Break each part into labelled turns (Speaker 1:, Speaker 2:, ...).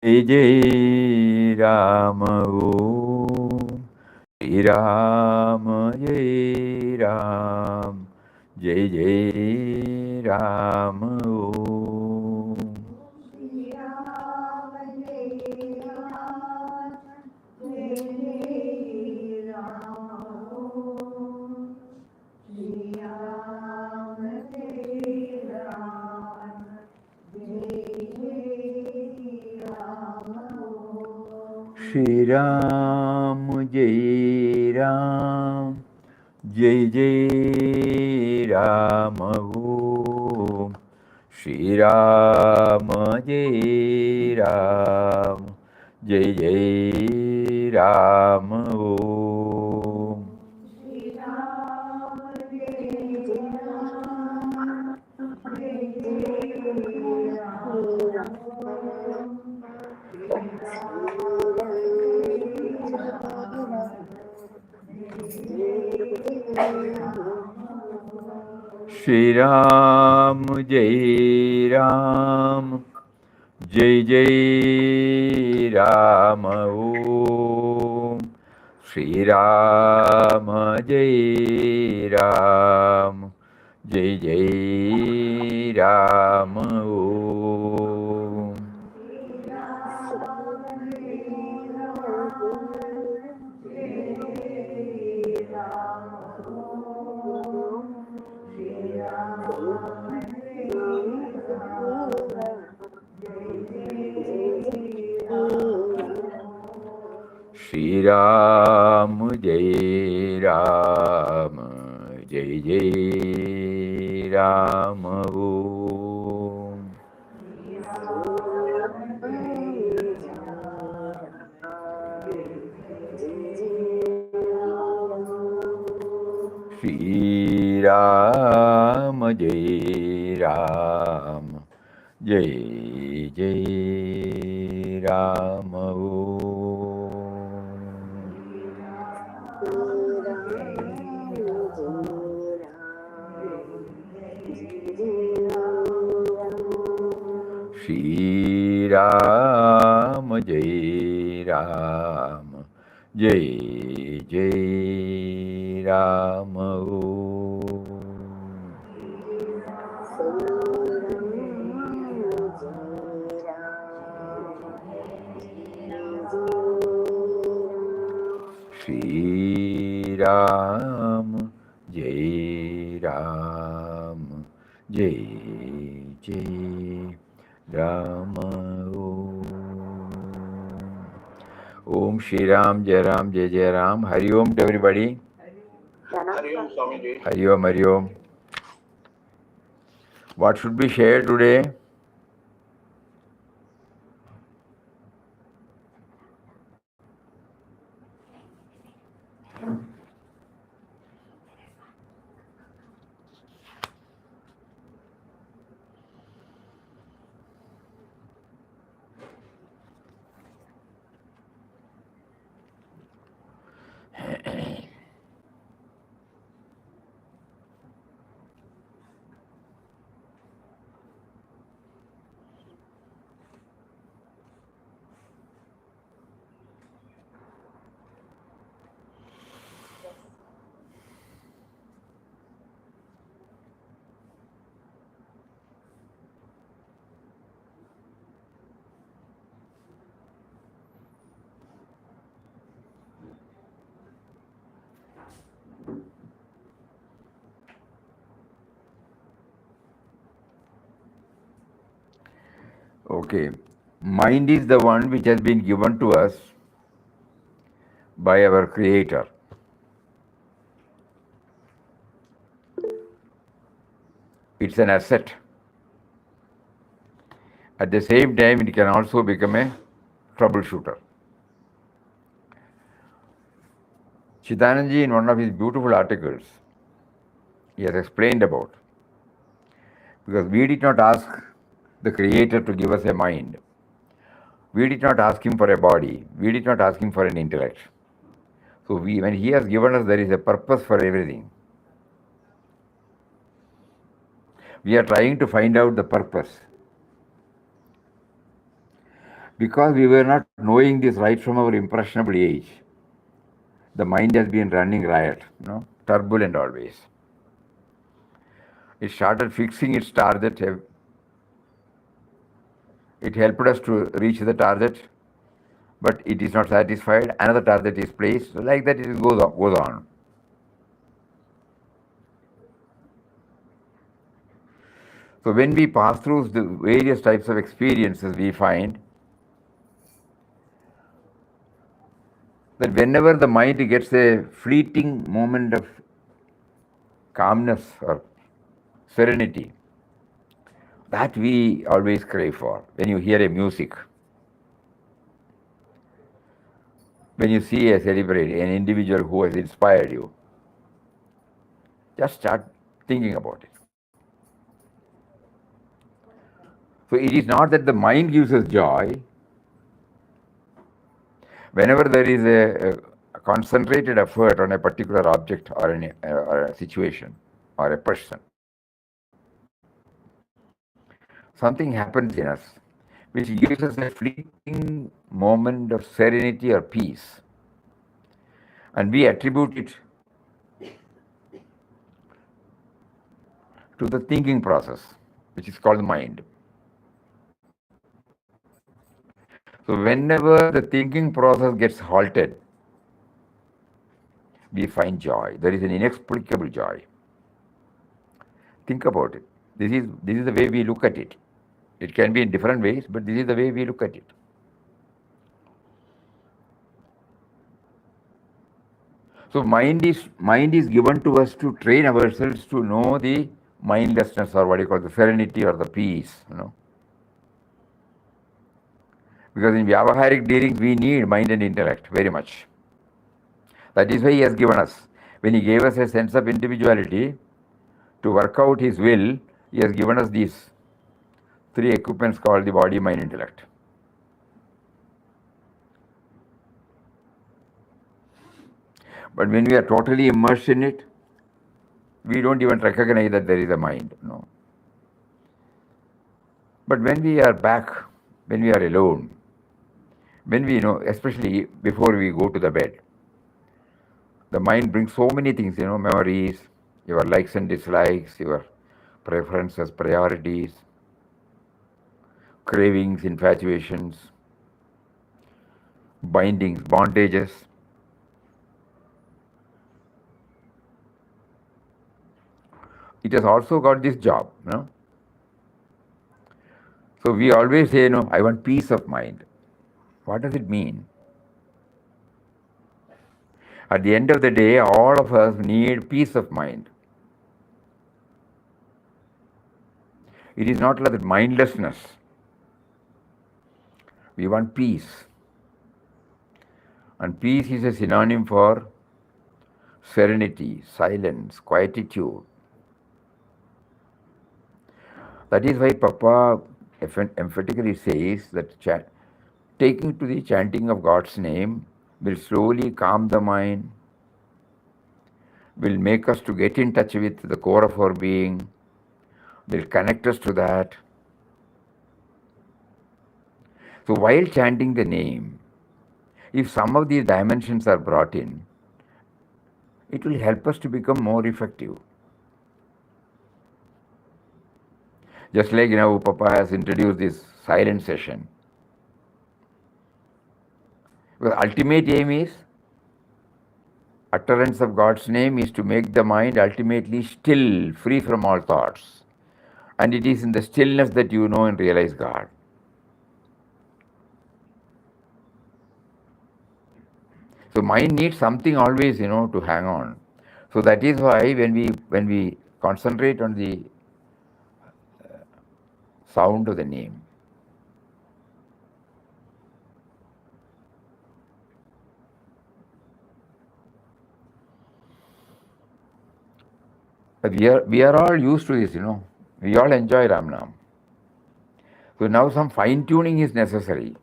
Speaker 1: Jai Jai Ram Om Shri Ram Jai Ram Jai Jai Ram Om
Speaker 2: Shri Ram Jai Ram, Jai Jai Ram. Shri Ram Jai Ram, Jai Jai Ram.
Speaker 1: Shri Ram Jai Ram Jai Jai Ram Om Shri Ram Jai Ram Jai Jai Ram Om
Speaker 2: Shri Ram Jai Ram, Jai Jai Ram. Shri Ram Jai Ram,
Speaker 1: Shri Ram Jai Ram Jai Jai Ram Om Shri Ram Jai Ram Jai Jai Ram Om Shri Ram Jai Ram Jai Jai Ram Om Shri Ram Jai Ram Jai Jai Ram Om Shri Ram Jai Ram Jai Jai Ram Om Shri Ram Jai Ram Jai Jai Ram Om Om Shri Ram Jai Ram Jai Jai Ram Hari Om to everybody.
Speaker 3: Hari Om Swamiji.
Speaker 1: Hari Om Hari Om. What should be shared today? Okay. Mind is the one which has been given to us by our Creator. It's an asset. At the same time, it can also become a troubleshooter. Chidananji, in one of his beautiful articles, he has explained about, because we did not ask the Creator to give us a mind. We did not ask him for a body. We did not ask him for an intellect. So when he has given us, there is a purpose for everything. We are trying to find out the purpose. Because we were not knowing this right from our impressionable age, the mind has been running riot, turbulent always. It started fixing its target. It helped us to reach the target, but it is not satisfied. Another target is placed. Like that, it goes on. So when we pass through the various types of experiences, we find that whenever the mind gets a fleeting moment of calmness or serenity, that we always crave for. When you hear a music, when you see a celebrity, an individual who has inspired you, just start thinking about it. So it is not that the mind gives us joy. Whenever there is a concentrated effort on a particular object or a situation or a person, something happens in us which gives us a fleeting moment of serenity or peace. And we attribute it to the thinking process, which is called the mind. So whenever the thinking process gets halted, we find joy. There is an inexplicable joy. Think about it. This is the way we look at it. It can be in different ways, but this is the way we look at it. So mind is given to us to train ourselves to know the mindlessness, or what you call the serenity or the peace. Because in Vyavaharic dealings we need mind and intellect very much. That is why he has given us. When he gave us a sense of individuality to work out his will, he has given us these three equipments called the body, mind, intellect. But when we are totally immersed in it, we don't even recognize that there is a mind. But when we are back, when we are alone, when we especially before we go to the bed, the mind brings so many things, memories, your likes and dislikes, your preferences, priorities, cravings, infatuations, bindings, bondages. It has also got this job, So we always say, I want peace of mind. What does it mean? At the end of the day, all of us need peace of mind. It is not like mindlessness. We want peace. And peace is a synonym for serenity, silence, quietude. That is why Papa emphatically says that taking to the chanting of God's name will slowly calm the mind, will make us to get in touch with the core of our being, will connect us to that. So while chanting the name, if some of these dimensions are brought in, it will help us to become more effective. Just like Papa has introduced this silent session. The ultimate aim is utterance of God's name is to make the mind ultimately still, free from all thoughts. And it is in the stillness that you know and realize God. So mind needs something always, to hang on. So that is why when we concentrate on the sound of the name, we are all used to this, We all enjoy Ram Nam. So now some fine tuning is necessary.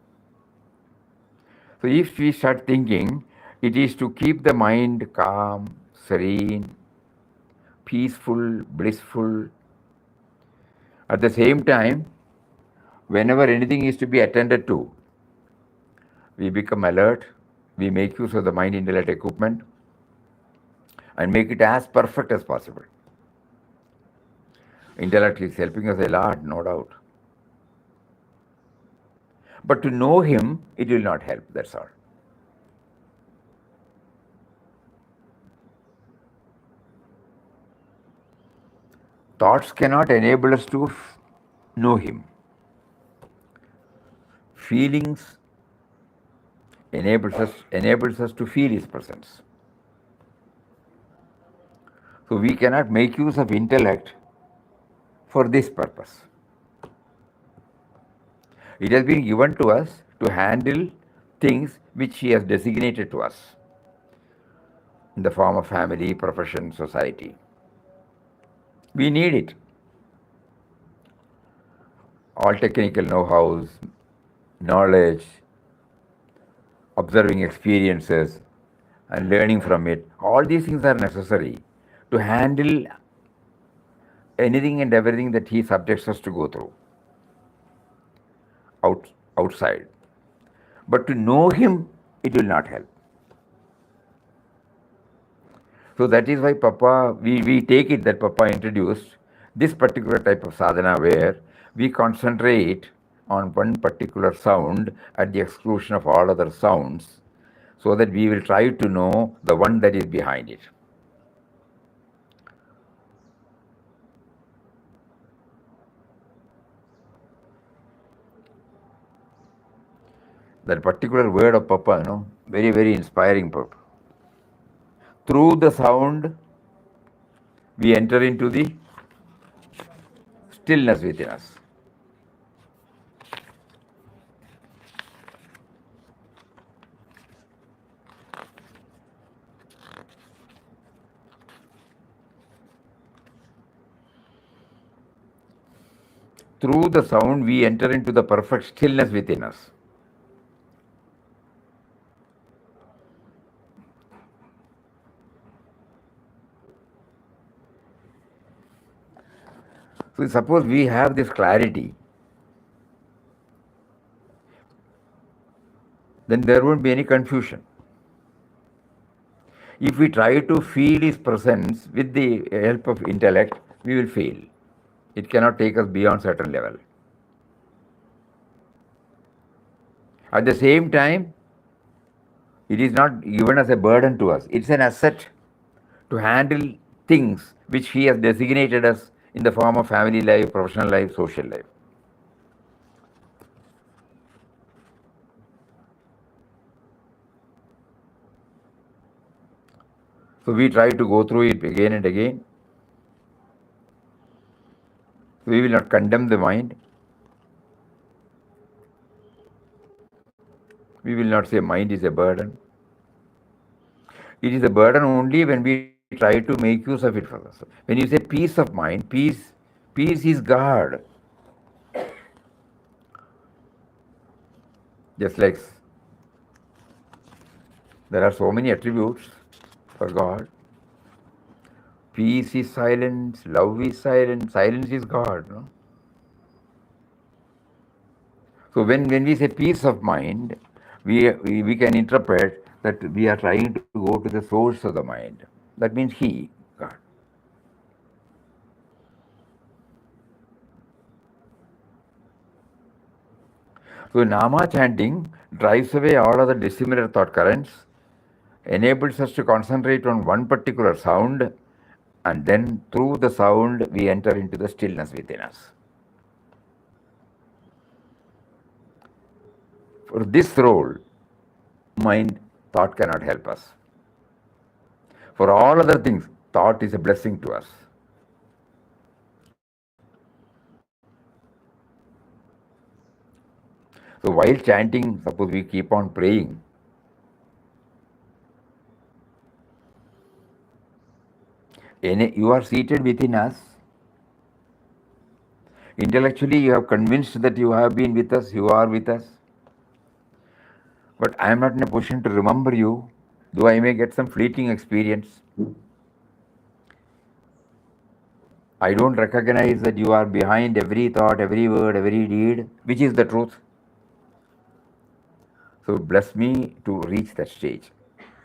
Speaker 1: So if we start thinking, it is to keep the mind calm, serene, peaceful, blissful. At the same time, whenever anything is to be attended to, we become alert, we make use of the mind intellect equipment and make it as perfect as possible. Intellect is helping us a lot, no doubt. But to know him, it will not help, that's all. Thoughts cannot enable us to know him. Feelings enables us to feel his presence. So we cannot make use of intellect for this purpose. It has been given to us to handle things which he has designated to us in the form of family, profession, society. We need it. All technical know-hows, knowledge, observing experiences, and learning from it, all these things are necessary to handle anything and everything that he subjects us to go through outside. But to know him, it will not help. So that is why we take it that Papa introduced this particular type of sadhana where we concentrate on one particular sound at the exclusion of all other sounds, so that we will try to know the one that is behind it. That particular word of Papa, very, very inspiring Papa. Through the sound, we enter into the stillness within us. Through the sound, we enter into the perfect stillness within us. So suppose we have this clarity, then there won't be any confusion. If we try to feel his presence with the help of intellect, we will fail. It cannot take us beyond certain level. At the same time, it is not given as a burden to us. It's an asset to handle things which he has designated us in the form of family life, professional life, social life. So we try to go through it again and again. We will not condemn the mind. We will not say mind is a burden. It is a burden only when we try to make use of it for us. When you say peace of mind, peace is God. Just like there are so many attributes for God. Peace is silence, love is silence, silence is God. No? So when we say peace of mind, we can interpret that we are trying to go to the source of the mind. That means He, God. So Nama chanting drives away all other dissimilar thought currents, enables us to concentrate on one particular sound, and then through the sound we enter into the stillness within us. For this role, thought cannot help us. For all other things, thought is a blessing to us. So while chanting, suppose we keep on praying, you are seated within us. Intellectually, you have convinced that you have been with us, you are with us. But I am not in a position to remember you, though I may get some fleeting experience. I don't recognize that you are behind every thought, every word, every deed, which is the truth. So bless me to reach that stage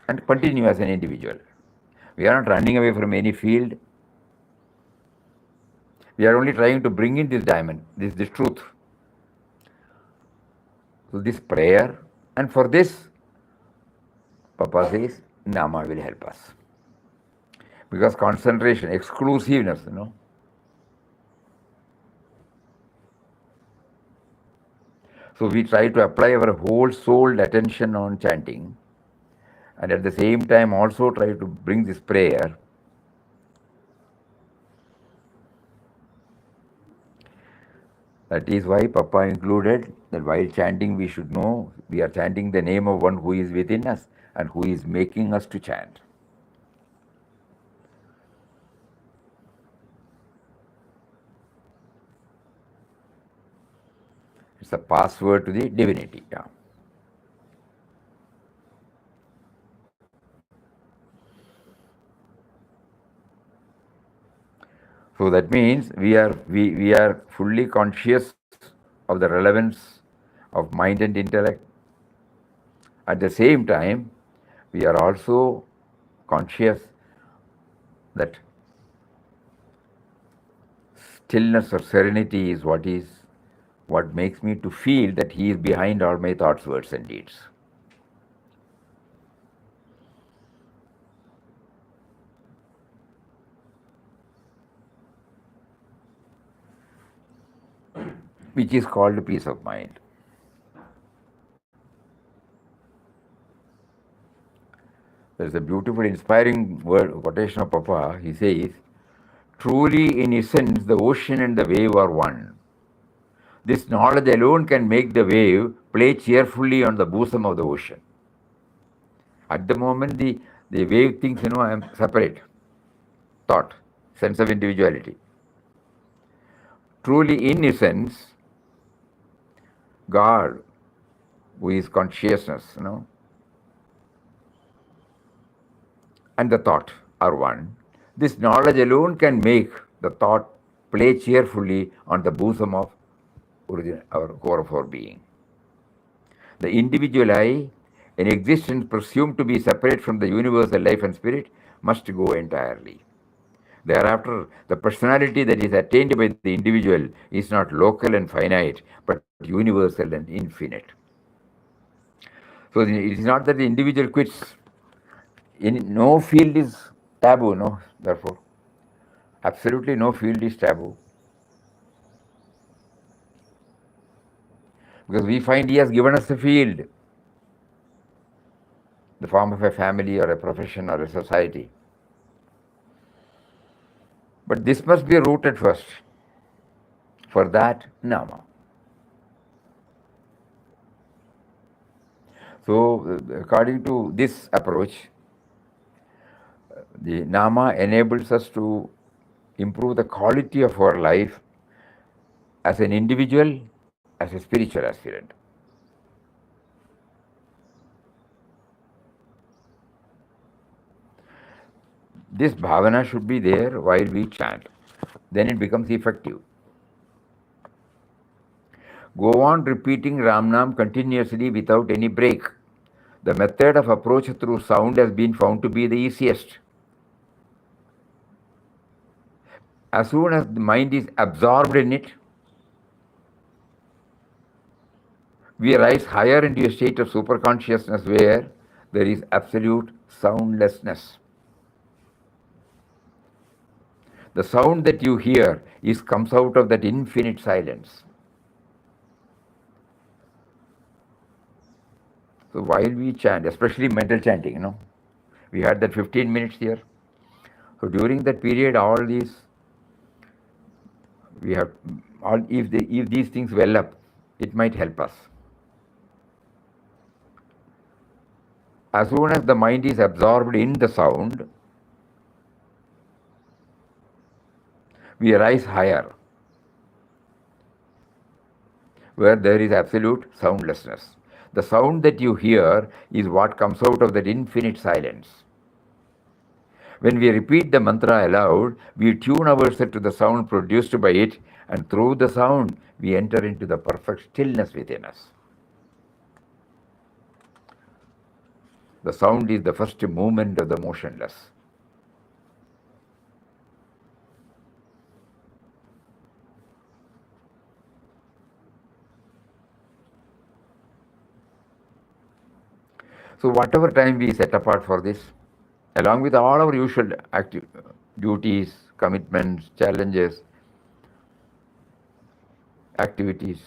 Speaker 1: and continue as an individual. We are not running away from any field. We are only trying to bring in this diamond, this truth. So this prayer, and for this, Papa says, Nama will help us. Because concentration, exclusiveness, So we try to apply our whole soul attention on chanting, and at the same time also try to bring this prayer. That is why Papa included that while chanting we should know we are chanting the name of one who is within us and who is making us to chant. It's a password to the divinity. Yeah. So that means we are fully conscious of the relevance of mind and intellect. At the same time, we are also conscious that stillness or serenity is what makes me to feel that he is behind all my thoughts, words, and deeds. Which is called peace of mind. There's a beautiful, inspiring word quotation of Papa. He says, "Truly, in essence, the ocean and the wave are one. This knowledge alone can make the wave play cheerfully on the bosom of the ocean." At the moment, the wave thinks, I am separate. Thought, sense of individuality. Truly, in essence, God, who is consciousness, and the thought are one. This knowledge alone can make the thought play cheerfully on the bosom of our core of our being. The individual I, an existence presumed to be separate from the universal life and spirit, must go entirely. Thereafter, the personality that is attained by the individual is not local and finite, but universal and infinite. So it is not that the individual quits. No field is taboo, therefore. Absolutely no field is taboo. Because we find he has given us a field, the form of a family or a profession or a society. But this must be rooted first. For that, Nama. So, according to this approach, the Nama enables us to improve the quality of our life as an individual, as a spiritual aspirant. This bhavana should be there while we chant. Then it becomes effective. Go on repeating Ramnam continuously without any break. The method of approach through sound has been found to be the easiest. As soon as the mind is absorbed in it, we rise higher into a state of superconsciousness where there is absolute soundlessness. The sound that you hear comes out of that infinite silence. So while we chant, especially mental chanting, we had that 15 minutes here. So during that period, all these, we have, if these things well up, it might help us. As soon as the mind is absorbed in the sound, we rise higher, where there is absolute soundlessness. The sound that you hear is what comes out of that infinite silence. When we repeat the mantra aloud, we tune ourselves to the sound produced by it, and through the sound, we enter into the perfect stillness within us. The sound is the first movement of the motionless. So whatever time we set apart for this, along with all our usual duties, commitments, challenges, activities,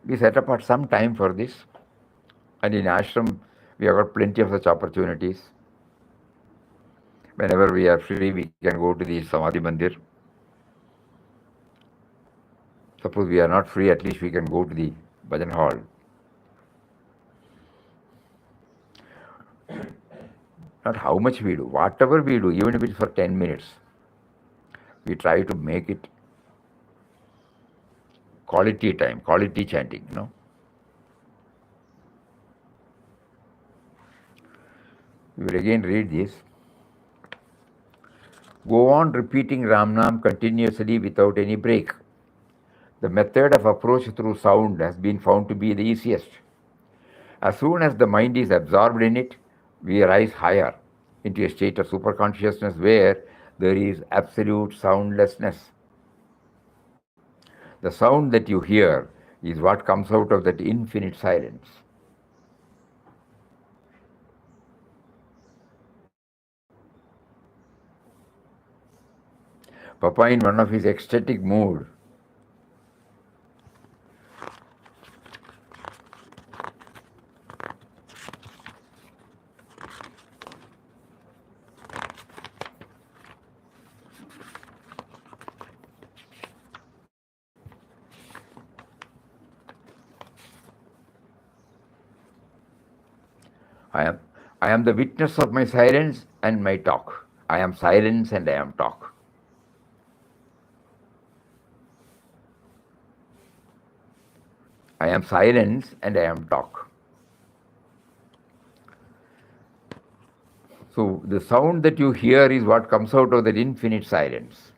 Speaker 1: we set apart some time for this. And in ashram, we have got plenty of such opportunities. Whenever we are free, we can go to the Samadhi Mandir. Suppose we are not free, at least we can go to the bhajan hall. Not how much we do, whatever we do, even if it's for 10 minutes, we try to make it quality time, quality chanting, We will again read this. Go on repeating Ram Nam continuously without any break. The method of approach through sound has been found to be the easiest. As soon as the mind is absorbed in it, we rise higher into a state of superconsciousness where there is absolute soundlessness. The sound that you hear is what comes out of that infinite silence. Papa, in one of his ecstatic mood, I am the witness of my silence and my talk. I am silence and I am talk. I am silence and I am talk. So the sound that you hear is what comes out of that infinite silence.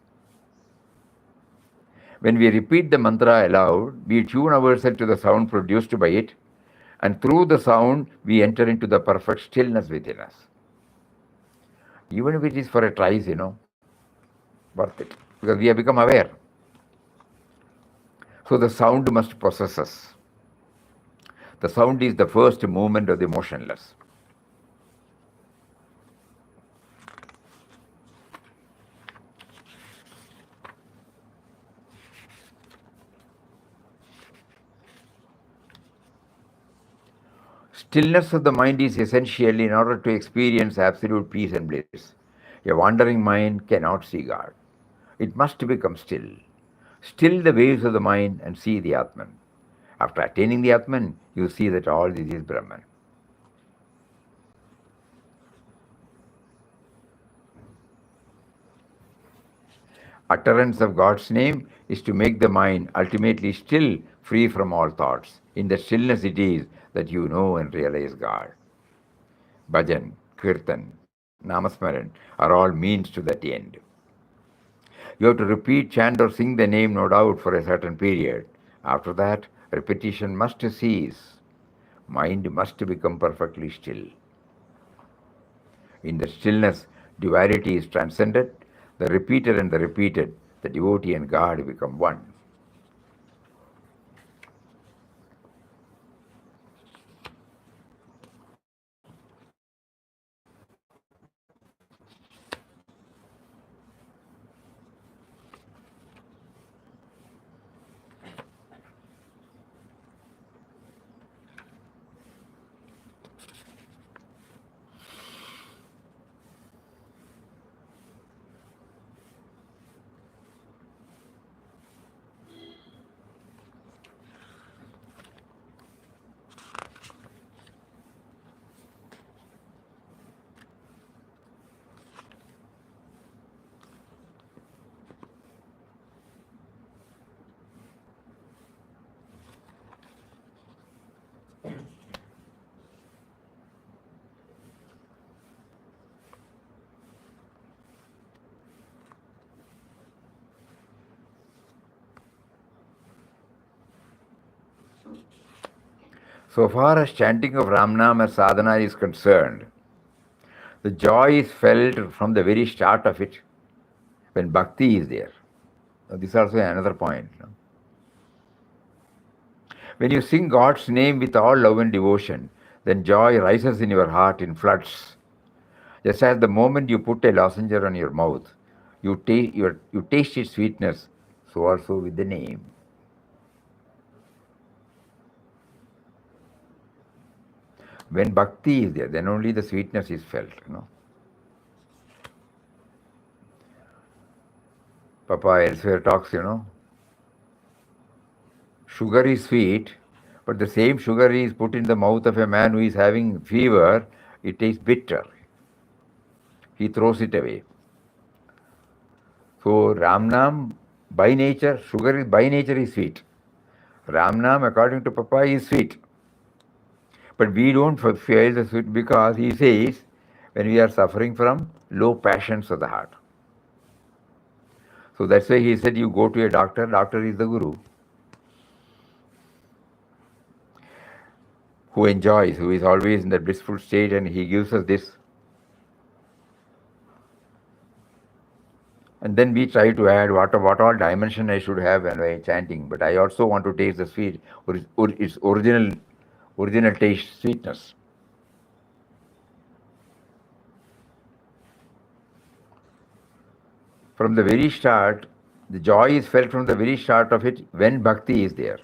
Speaker 1: When we repeat the mantra aloud, we tune ourselves to the sound produced by it, and through the sound, we enter into the perfect stillness within us. Even if it is for a trice, worth it, because we have become aware. So the sound must possess us. The sound is the first movement of the motionless. Stillness of the mind is essential in order to experience absolute peace and bliss. A wandering mind cannot see God. It must become still. Still the waves of the mind and see the Atman. After attaining the Atman, you see that all this is Brahman. Utterance of God's name is to make the mind ultimately still, free from all thoughts. In the stillness it is that you know and realize God. Bhajan, Kirtan, Namasmaran are all means to that end. You have to repeat, chant or sing the name, no doubt, for a certain period. After that, repetition must cease. Mind must become perfectly still. In the stillness, duality is transcended. The repeater and the repeated, the devotee and God become one. So far as chanting of Ramnam as sadhana is concerned, the joy is felt from the very start of it when bhakti is there. Now, this is also another point. When you sing God's name with all love and devotion, then joy rises in your heart in floods. Just as the moment you put a lozenge on your mouth, you taste its sweetness, so also with the name. When bhakti is there, then only the sweetness is felt. Papa elsewhere talks, sugar is sweet, but the same sugar is put in the mouth of a man who is having fever, it tastes bitter. He throws it away. So Ramnam, by nature, sugar is by nature is sweet. Ramnam, according to Papa, is sweet. But we don't feel the sweet because he says when we are suffering from low passions of the heart. So that's why he said you go to a doctor, doctor is the guru. Who enjoys, who is always in the blissful state, and he gives us this. And then we try to add what all dimension I should have when I chanting, but I also want to taste the sweet, its original taste, sweetness. From the very start, the joy is felt from the very start of it when bhakti is there.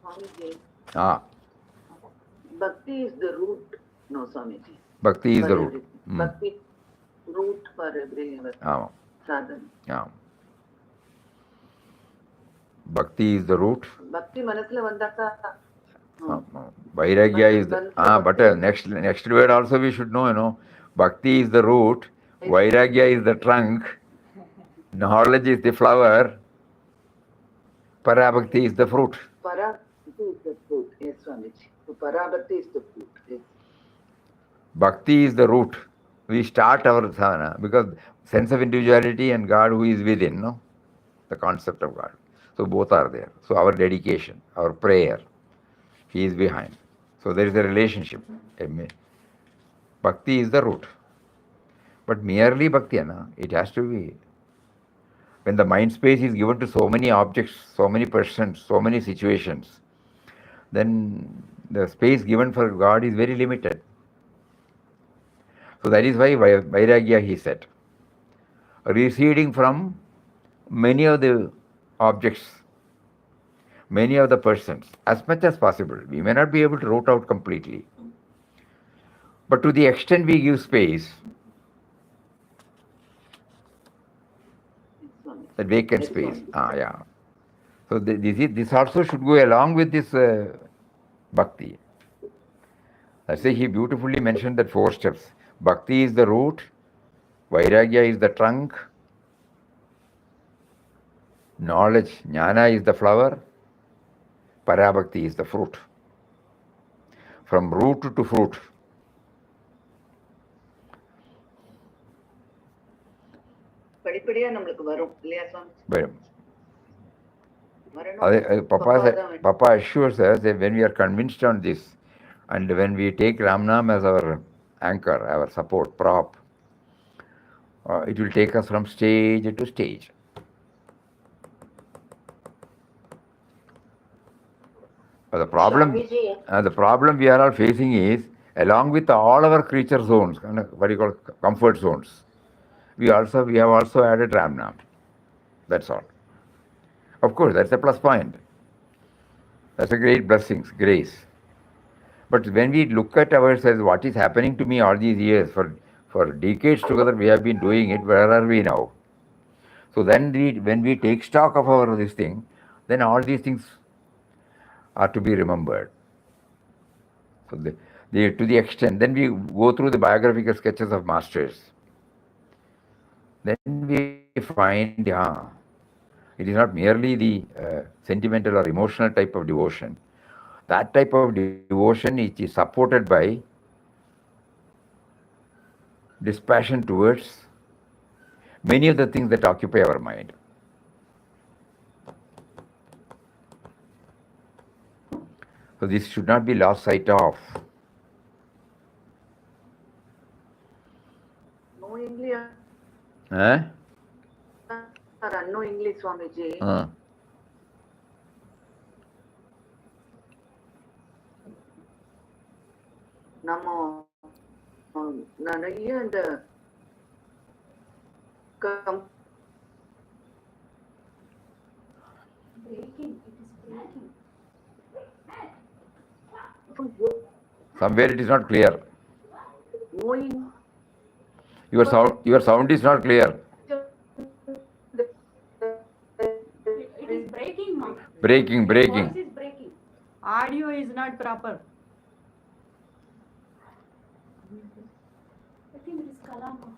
Speaker 2: Swamiji,
Speaker 1: Ah,
Speaker 2: bhakti is the root. No, Swamiji.
Speaker 1: bhakti is
Speaker 2: For
Speaker 1: the root.
Speaker 2: everything. Bhakti root for every sadhana.
Speaker 1: Yeah. Bhakti is the root.
Speaker 2: Bhakti manasla vandaka.
Speaker 1: Vairagya is the but next word also we should know. Bhakti is the root, Vairagya is the trunk, knowledge is the flower, Parabhakti is the fruit.
Speaker 2: Parabhakti is the fruit. Yes, Swamiji. So Parabhakti is the fruit. Yes.
Speaker 1: Bhakti is the root. We start our sadhana because sense of individuality and God who is within, the concept of God. So both are there. So our dedication, our prayer, he is behind. So there is a relationship. Bhakti is the root. But merely bhakti, it has to be. When the mind space is given to so many objects, so many persons, so many situations, then the space given for God is very limited. So that is why Vairagya, he said, receding from many of the objects, many of the persons, as much as possible. We may not be able to root out completely. But to the extent we give space, that vacant space. Yeah. So this also should go along with this bhakti. That's why he beautifully mentioned that 4 steps. Bhakti is the root, Vairagya is the trunk, knowledge, jnana is the flower, Parabhakti is the fruit. From root to fruit.
Speaker 2: படிப்படியா நம்மளுக்கு வரும் இல்லையா சுவாமி?
Speaker 1: Papa assures us that when we are convinced on this, and when we take Ramnam as our anchor, our support, prop, it will take us from stage to stage. The problem we are all facing is, along with all our creature zones, what you call comfort zones, we have also added Ramnam. That's all. Of course, that's a plus point. That's a great blessing, grace. But when we look at ourselves, what is happening to me all these years, for decades together we have been doing it, where are we now? So then when we take stock of this thing, then all these things are to be remembered. So to the extent, then we go through the biographical sketches of masters. Then we find, it is not merely the sentimental or emotional type of devotion. That type of devotion is supported by dispassion towards many of the things that occupy our mind. So this should not be lost sight of.
Speaker 2: Knowingly or
Speaker 1: Eh?
Speaker 2: unknowingly, Swamiji, நம்ம நிறைய இந்த
Speaker 1: Somewhere it is not clear.
Speaker 2: knowing
Speaker 1: Your sound is not clear.
Speaker 4: It is breaking, ma'am.
Speaker 1: Breaking.
Speaker 4: Voice is breaking. Audio is not proper. I think it is Kalama.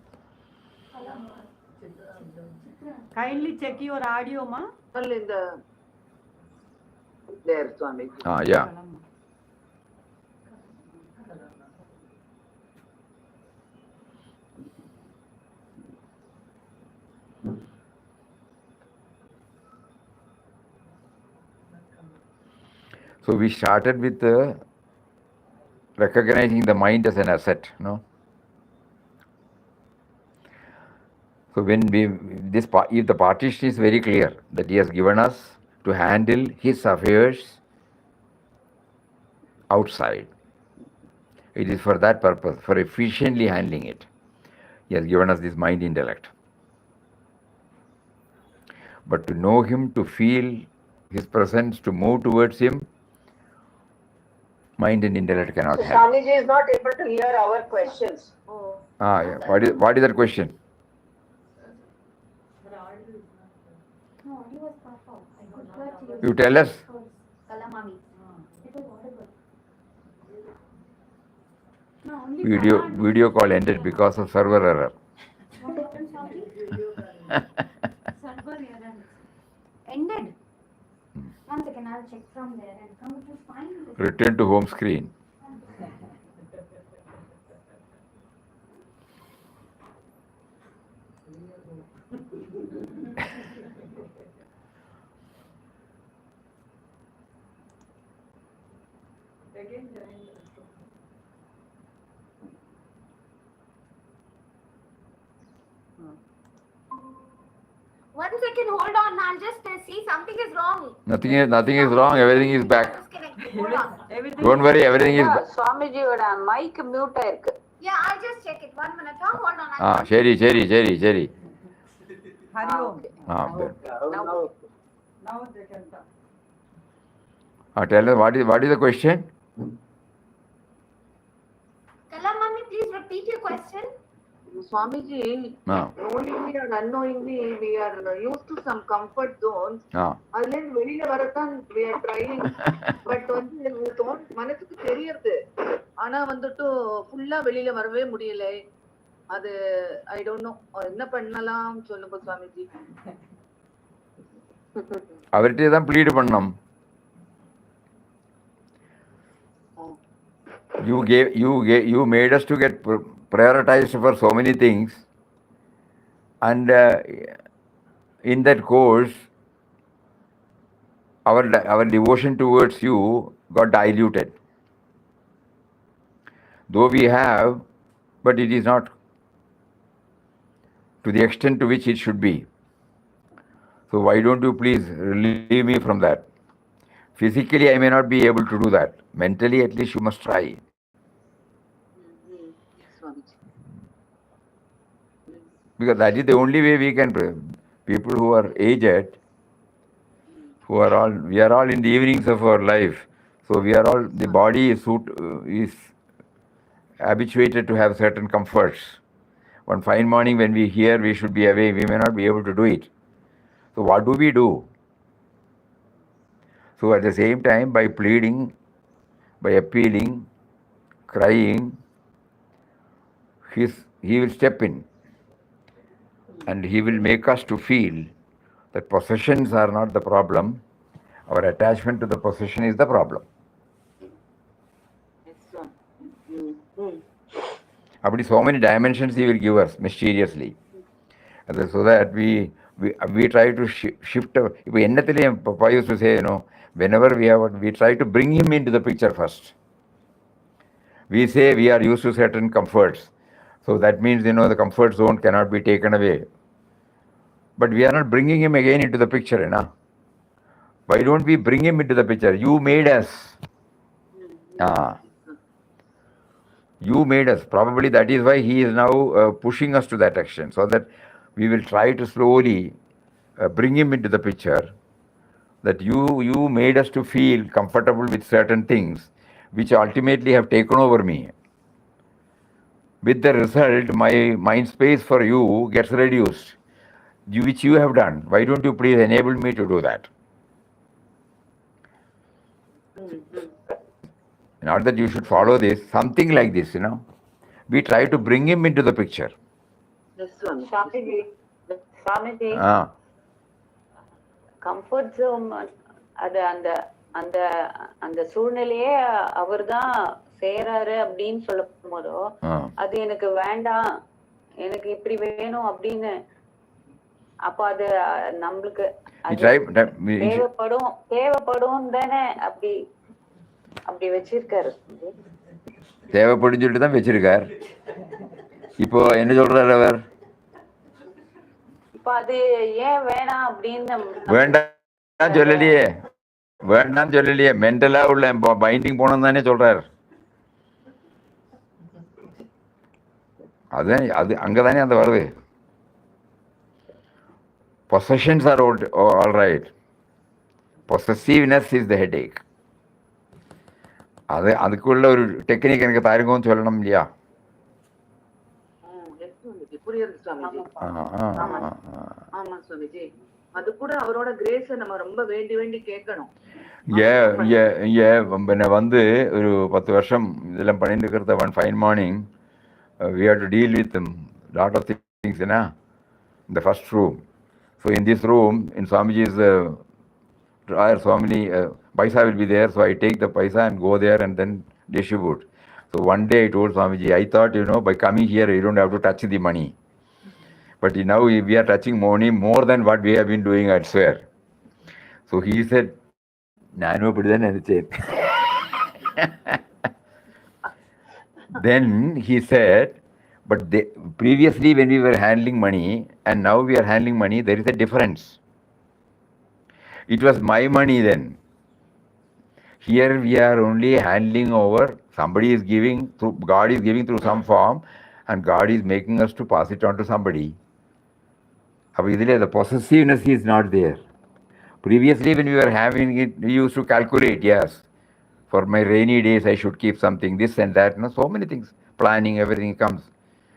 Speaker 4: Kindly check your audio, ma.
Speaker 2: in the there, Swamiji.
Speaker 1: Yeah.
Speaker 4: Kalama.
Speaker 1: So we started with recognizing the mind as an asset, no? So if the partition is very clear that he has given us to handle his affairs outside, it is for that purpose, for efficiently handling it. He has given us this mind intellect. But to know him, to feel his presence, to move towards him, mind and intellect cannot
Speaker 2: So
Speaker 1: help.
Speaker 2: Swamiji is not able to hear our questions. Oh.
Speaker 1: Yeah. What is that question?
Speaker 4: No, he was proper. I could hear
Speaker 1: You tell us.
Speaker 4: Kalamami. It was audible. No, only
Speaker 1: Video call ended because of server error.
Speaker 4: What happened, Swami? Server error. Ended. One second, I'll check from there and come to find it.
Speaker 1: Return to home screen.
Speaker 5: One second, hold on. I'll just see something is wrong.
Speaker 1: Nothing is wrong. Everything is back.
Speaker 5: Disconnected. Hold on.
Speaker 4: Everything.
Speaker 1: Don't worry, everything is back.
Speaker 2: சுவாமிஜியோட mic mute ஆயிருக்கு.
Speaker 5: Yeah, I'll just check it. 1 minute. Huh? Hold on. I'll
Speaker 1: Sherry.
Speaker 4: Hari Om. Now they can talk.
Speaker 1: Tell us what is the question?
Speaker 5: Kalamami, please repeat your question.
Speaker 2: Swamiji, knowingly or unknowingly, we are used to some comfort zones. அதுல இருந்து வெளியில வரத்தான் we are trying. But மனசுக்கு தெரியுது. ஆனா வந்துட்டு ஃபுல்லா வெளியில வரவே முடியல. அது I don't know. என்ன பண்ணலாம் சொல்லுங்க சுவாமிஜி.
Speaker 1: அவர்கிட்ட தான் ப்ளீட் பண்ணோம். You made us to get prioritized for so many things, and in that course our devotion towards you got diluted, though we have, but it is not to the extent to which it should be. So why don't you please relieve me from that? Physically I may not be able to do that. Mentally at least you must try. Because that is the only way we can. People who are aged, we are all in the evenings of our life. So we are all, the body is habituated to have certain comforts. One fine morning when we hear we should be away, we may not be able to do it. So what do? So at the same time, by pleading, by appealing, crying, he will step in. And he will make us to feel that possessions are not the problem. Our attachment to the possession is the problem. So many dimensions he will give us mysteriously. So that we we try to shift. Papa used to say, whenever we try to bring him into the picture first. We say we are used to certain comforts. So that means, the comfort zone cannot be taken away. But we are not bringing him again into the picture, Why don't we bring him into the picture? You made us. You made us. Probably that is why he is now pushing us to that action, so that we will try to slowly bring him into the picture, that you made us to feel comfortable with certain things, which ultimately have taken over me. With the result, my mind space for you gets reduced, which you have done. Why don't you please enable me to do that? Not that you should follow this, something like this, We try to bring him into the picture.
Speaker 2: Swamiji, comfort zone, அந்த சூழ்நிலையே அவர் தான் செய்யறாரு அப்படின்னு சொல்லும் போதோ அது எனக்கு வேண்டாம், எனக்கு இப்படி வேணும் அப்படின்னு, அப்ப அது நம்மளுக்கு தேவைப்படும் தானே அப்படி வச்சிருக்காரு.
Speaker 1: தேவைப்படும் சொல்லிட்டு தான் வச்சிருக்கார். இப்போ என்ன சொல்றாரு அவர்?
Speaker 2: இப்ப அது ஏன் வேணாம் அப்படின்னு
Speaker 1: வேண்டாம் சொல்லலையே, மென்டலா உள்ள பைண்டிங் போனோம் தானே சொல்றாரு. அது அங்கதானே அந்த வருது. Possessions are all right. Possessiveness is the headache. அதுக்குள்ள ஒரு டெக்னிக் எனக்கு தாருங்கன்னு சொல்லணும் இல்லையா?
Speaker 2: புரியுது சுவாமிஜி. ஆமா சுவாமிஜி, அது கூட அவரோட கிரேஸ் நம்ம ரொம்ப வேண்டி கேட்கணும்.
Speaker 1: வந்து ஒரு 10 வருஷம் இதெல்லாம் பண்ணிட்டு இருக்கிறத one fine morning we had to deal with lot of things in the first room. So in this room, in Swamiji's drawer, so many paisa will be there, so I take the paisa and go there and then distribute. So one day I told Swamiji, I thought, by coming here you don't have to touch the money, but now we are touching money more than what we have been doing, I swear. So he said, Nano then he said, but previously when we were handling money and now we are handling money, there is a difference. It was my money then. Here we are only handling over, somebody is giving through, God is giving through some form, and God is making us to pass it on to somebody. The possessiveness is not there. Previously when we were having it, we used to calculate, yes, for my rainy days I should keep something, this and that, so many things, planning, everything comes.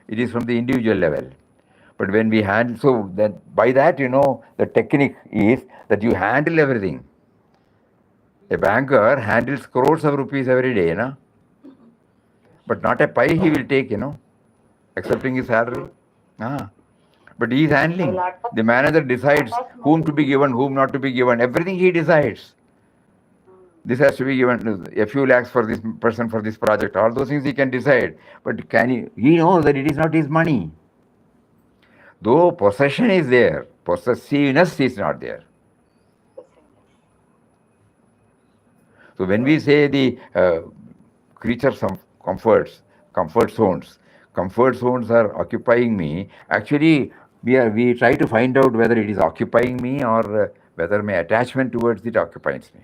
Speaker 1: It is from the individual level. But when we handle, so that by that, the technique is that you handle everything. A banker handles crores of rupees every day, but not a pie he will take, accepting his salary. But he is handling. The manager decides whom to be given, whom not to be given. Everything he decides. This has to be given a few lakhs for this person for this project. All those things he can decide. But he knows that it is not his money. Though possession is there, possessiveness is not there. So when we say the creatures of comfort zones are occupying me, actually we try to find out whether it is occupying me or whether my attachment towards it occupies me.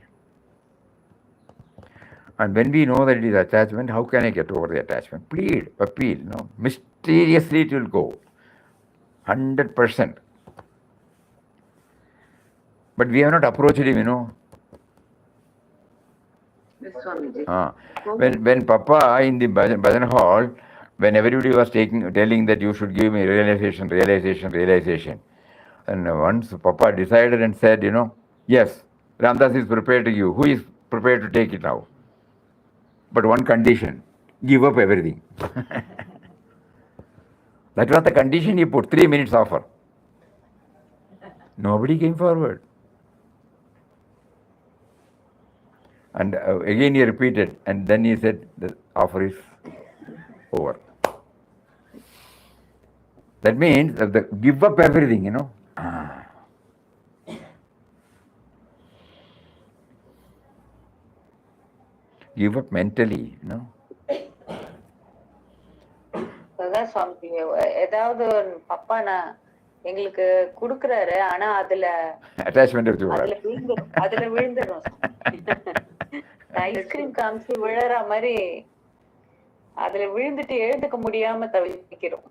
Speaker 1: And when we know that it is attachment, how can I get over the attachment? Plead, appeal, mysteriously it will go. 100%. But we have not approached him, When Papa in the bhajan hall, when everybody was telling that you should give me realization, and once Papa decided and said, yes, Ramdas is prepared to give. Who is prepared to take it now? But one condition, give up everything. That was the condition he put, 3 minutes offer. Nobody came forward. And again he repeated, and then he said, the offer is over. That means give up everything, Give up mentally, you know.
Speaker 2: அதான் சுவாமி, ஏதாவது அப்பா நான் எங்களுக்கு குடுக்குறாரு, ஆனா அதுல
Speaker 1: Attachment வச்சுக்கூடாது.
Speaker 2: அதுல விழுந்துடும். Ice cream காமிச்சு விழற மாதிரி அதுல விழுந்துட்டு எழுந்துக்க முடியாம தவிக்கிறோம்.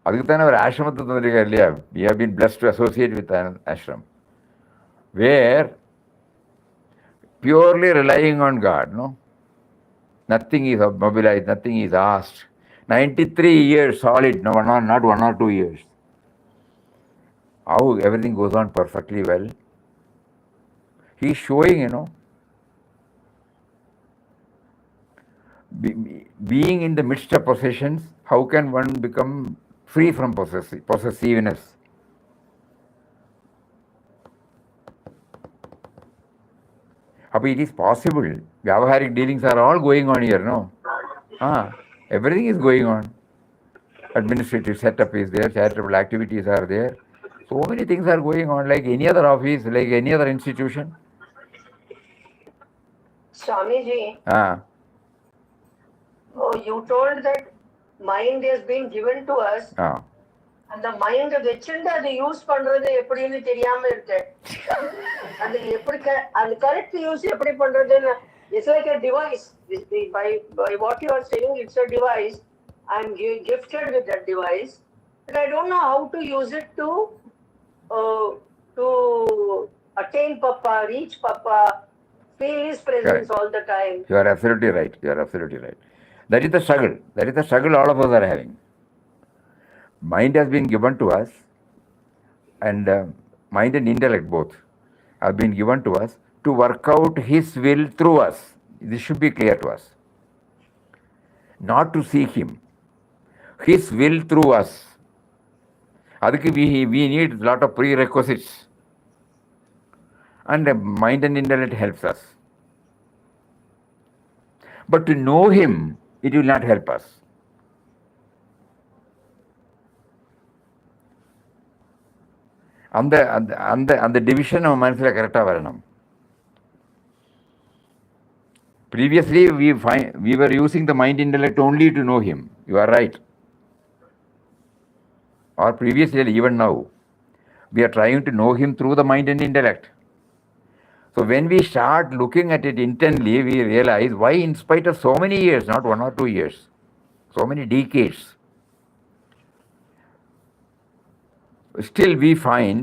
Speaker 1: அதுக்கு தானே ஒரு ஆசிரமத்தை தந்திருக்காரு இல்லையா? We have been blessed to associate with an ashram where purely relying on God, no? Nothing is mobilized, nothing is asked. 93 years solid, no, not 1 or 2 years. How everything goes on perfectly well. He's showing, you know, being in the midst of possessions, how can one become free from possessiveness? But it is possible. Vyavaharic dealings are all going on here, no? Everything is going on. Administrative setup is there, charitable activities are there. So many things are going on, like any other office, like any other institution.
Speaker 3: Swamiji, you told that mind is being given to us. அந்த mind வச்சுட்டு அதை use பண்றது எப்படின்னு தெரியாம இருக்கு. அது எப்படி அந்த கரெக்ட் யூஸ் எப்படி பண்றதுன்னு, it's like a device. By what you are saying, it's a device. I'm gifted with that device, but I don't know how to use it to attain Papa, reach Papa, feel his presence. Correct. All the time.
Speaker 1: You are absolutely right. You are absolutely right. That is the struggle. That is the struggle all of us are having. Mind has been given to us, and mind and intellect both have been given to us to work out His will through us. This should be clear to us. Not to seek Him. His will through us. Adukku we need a lot of prerequisites. And mind and intellect helps us. But to know Him, it will not help us. அந்த division நம்ம மனசில் கரெக்டாக வரணும். Previously, we were using the mind intellect only to know Him. You are right. Or previously, even now, we are trying to know Him through the mind and intellect. So when we start looking at it intently, we realize why, in spite of so many years, not 1 or 2 years, so many decades, still we find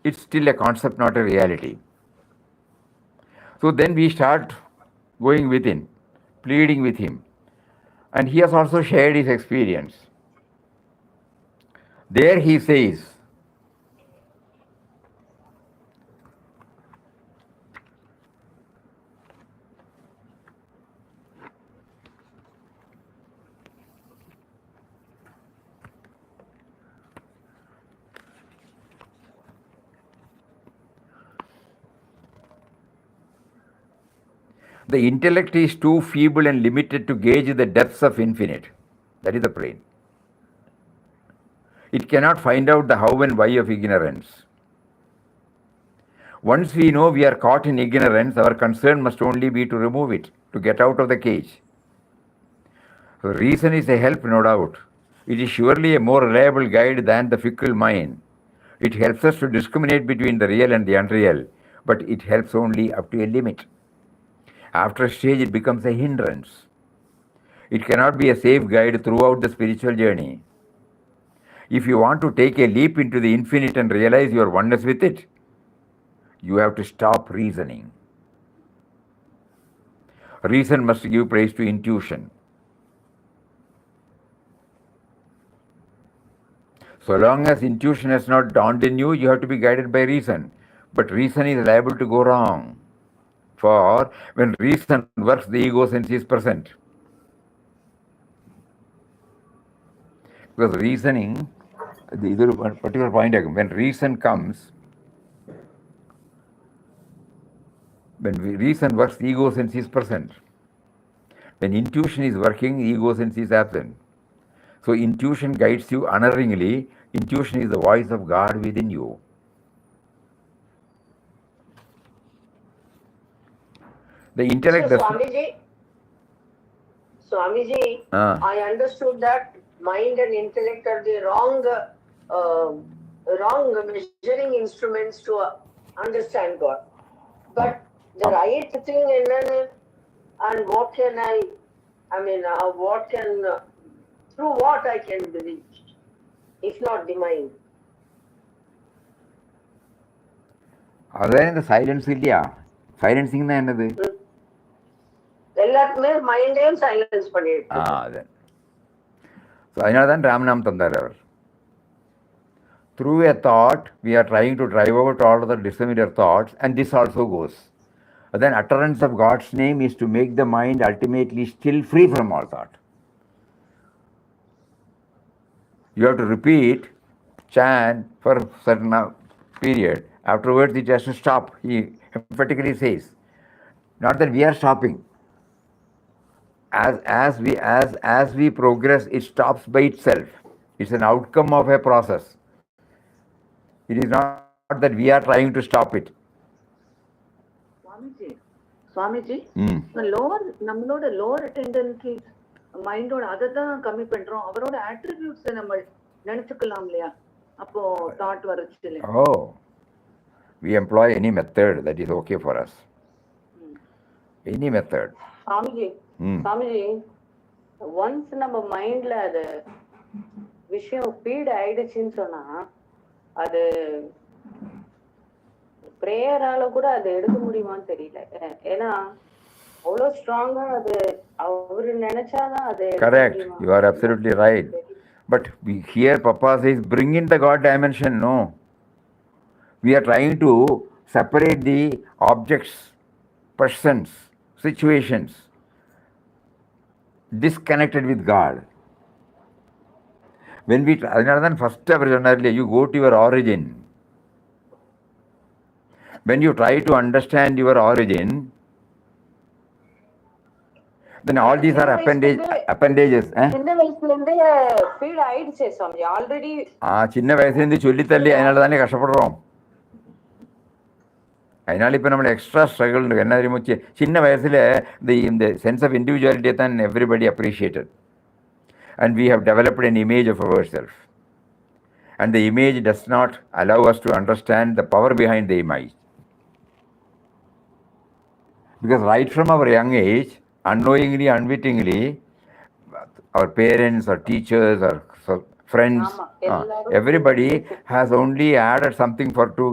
Speaker 1: it's still a concept, not a reality. So then we start going within, pleading with Him. And He has also shared His experience. There He says, the intellect is too feeble and limited to gauge the depths of infinite. That is the plain. It cannot find out the how and why of ignorance. Once we know we are caught in ignorance, our concern must only be to remove it, to get out of the cage. So reason is a help, no doubt. It is surely a more reliable guide than the fickle mind. It helps us to discriminate between the real and the unreal, but it helps only up to a limit. After a stage, it becomes a hindrance. It cannot be a safe guide throughout the spiritual journey. If you want to take a leap into the infinite and realize your oneness with it, you have to stop reasoning. Reason must give place to intuition. So long as intuition has not dawned in you, you have to be guided by reason. But reason is liable to go wrong. For when reason works, the ego sense is present. Because reasoning, this is a particular point, when reason comes, when reason works, the ego sense is present. When intuition is working, the ego sense is absent. So intuition guides you unerringly. Intuition is the voice of God within you. The intellect
Speaker 3: So,
Speaker 1: does.
Speaker 3: Swamiji, I understood that mind and intellect are the wrong measuring instruments to understand God. But the right thing and what can through what I can believe, if not the mind.
Speaker 1: Then the silence இல்லையா silencing தான் என்னது
Speaker 3: எல்லாருக்குமே மைண்டையும் silence பண்ணிட்டு
Speaker 1: அது so அதனால தான் ராமநாம் தந்தார் அவர். Through a thought, we are trying to drive out all of the dissimilar thoughts, and this also goes. But then utterance of God's name is to make the mind ultimately still free from all thought. You have to repeat, chant for a certain period. Afterwards, it has to stop, he emphatically says. Not that we are stopping. As we progress, it stops by itself. It's an outcome of a process. It is not that we are trying to stop it.
Speaker 2: Swamiji, நம்மளோட lower tendencies மைண்டோட அதை தான் கம்மி பண்றோம். அவரோட attributes நம்ம நினைச்சுக்கலாம் இல்லையா? அப்போ thought வரச்சு இல்லையா?
Speaker 1: Oh, we employ any method that is okay for us. Any method.
Speaker 2: Swamiji, once நம்ம மைண்ட்ல அது விஷயம் ஃபீட் ஆயிடுச்சுன்னு சொன்னா அது பிரேயரால கூட அதை எடுக்க முடியுமான்னு தெரியல. ஏன்னா அவ்வளோ ஸ்ட்ராங்கா அது அவரு நினைச்சாதான் அது.
Speaker 1: Correct, you are absolutely right. But here Papa says bring in the God dimension. No, we are trying to separate the objects, persons, situations disconnected with God. When we அதனால தான் ஃபர்ஸ்ட் அவர் சொன்னார்லையே, you go to your origin. When you try to understand your origin, then all these are appendages.
Speaker 2: சின்ன வயசுல இருந்தே feel ஆயிடுச்சே சாமி already.
Speaker 1: சின்ன வயசுல இருந்து சொல்லி தள்ளி அதனால தானே கஷ்டப்படுறோம். அதனால இப்போ நம்மளை எக்ஸ்ட்ரா ஸ்ட்ரகிள் இருக்கு. என்ன தெரியுமா, சின்ன வயசுல இந்த சென்ஸ் ஆஃப் இண்டிவிஜுவாலிட்டியை தான் everybody appreciated. And we have developed an image of ourselves. And the image does not allow us to understand the power behind the image. Because right from our young age, unknowingly, unwittingly, our parents or teachers or friends, everybody has only added something to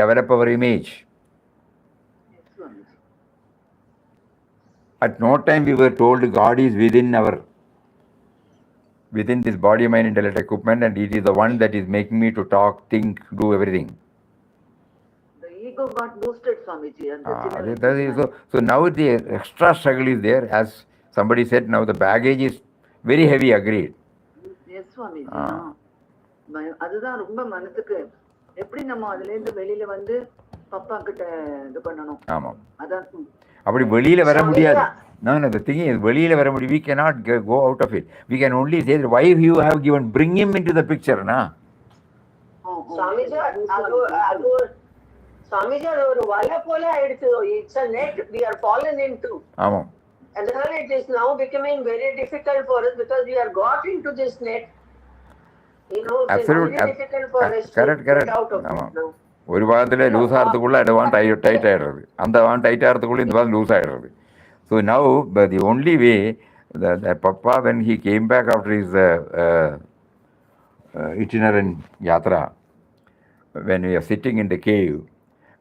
Speaker 1: develop our image. At no time we were told God is within this body, mind, intellect equipment, and it is the one that is making me to talk, think, do everything.
Speaker 2: The ego got boosted, Swamiji.
Speaker 1: So now the extra struggle is there. As somebody said, now the baggage is very heavy, agreed.
Speaker 2: Yes, Swamiji. அதுதான் ரொம்ப மனசுக்கு எப்படி நம்ம அதுல இருந்து வெளியில வந்து பப்பா கிட்ட இது பண்ணணும்.
Speaker 1: ஆமாம்,
Speaker 2: அதான்
Speaker 1: அப்படி வெளியில வர முடியாது. No, the thing is, வெளியில வர முடியும். We cannot go out of it. We can only say that why you have given, bring him into the picture, na.
Speaker 3: Swamiji, அது ஒரு வலை போல ஆயிடுச்சு. It's a net we are fallen into.
Speaker 1: ஆமாம்.
Speaker 3: And then it is now becoming very difficult for us because we are got into this net. You know, it's very difficult for us to get out of it now.
Speaker 1: ஒரு பாகத்தில் loose ஆகிறதுக்குள்ள அடுவான் tight ஆகிடுறது, அந்த வான் tight ஆகிறதுக்குள்ள இந்த வான் loose ஆகிடுறது. So now, but the only way that Papa, when he came back after his itinerant yatra, when we are sitting in the cave,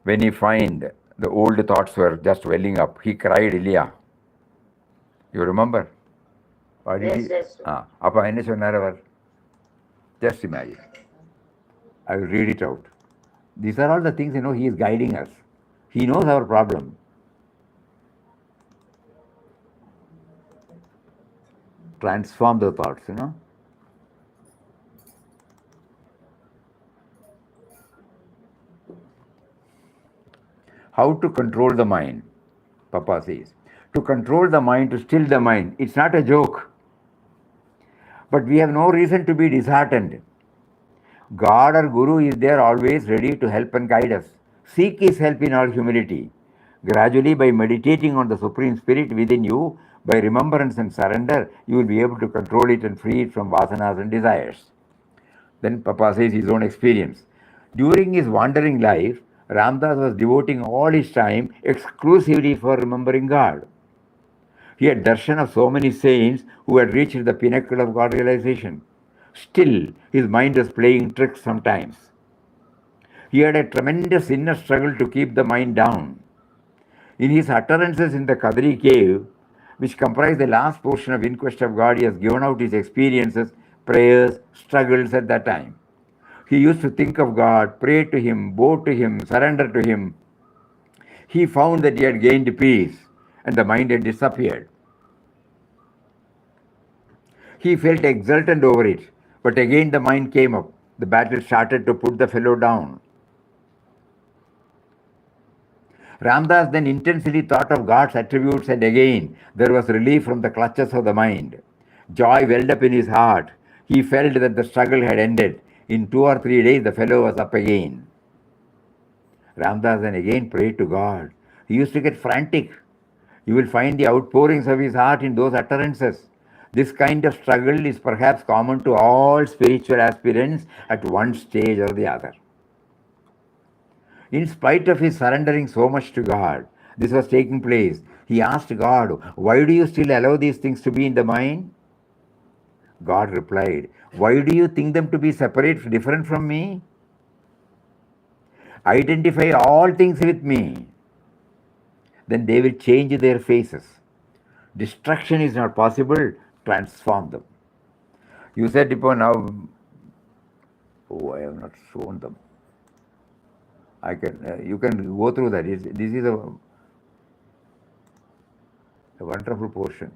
Speaker 1: when he find the old thoughts were just welling up, he cried, Ilya. You remember? What did he? Appa enna sonnar அவர்? Just imagine. I will read it out. These are all the things, he is guiding us. He knows our problem. Transform the thoughts, How to control the mind? Papa says, to control the mind, to still the mind. It's not a joke. But we have no reason to be disheartened. God or Guru is there always ready to help and guide us. Seek his help in all humility. Gradually, by meditating on the Supreme Spirit within you, by remembrance and surrender, you will be able to control it and free it from vasanas and desires. Then Papa says his own experience. During his wandering life, Ramdas was devoting all his time exclusively for remembering God. He had darshan of so many saints who had reached the pinnacle of God realization. Still, his mind was playing tricks sometimes. He had a tremendous inner struggle to keep the mind down. In his utterances in the Kadri cave, which comprise the last portion of In Quest of God, he has given out his experiences, prayers, struggles at that time. He used to think of God, pray to Him, bow to Him, surrender to Him. He found that he had gained peace and the mind had disappeared. He felt exultant over it, but again the mind came up. The battle started to put the fellow down. Ramdas then intensely thought of God's attributes, and again there was relief from the clutches of the mind. Joy welled up in his heart. He felt that the struggle had ended. In 2 or 3 days, the fellow was up again. Ramdas then again prayed to God. He used to get frantic. You will find the outpourings of his heart in those utterances. This kind of struggle is perhaps common to all spiritual aspirants at one stage or the other. In spite of his surrendering so much to God, this was taking place. He asked God, "Why do you still allow these things to be in the mind?" God replied, "Why do you think them to be separate, different from me? Identify all things with me. Then they will change their faces. Destruction is not possible, transform them." You said, Tipo, now, I have not shown them. You can go through that. This is a wonderful portion.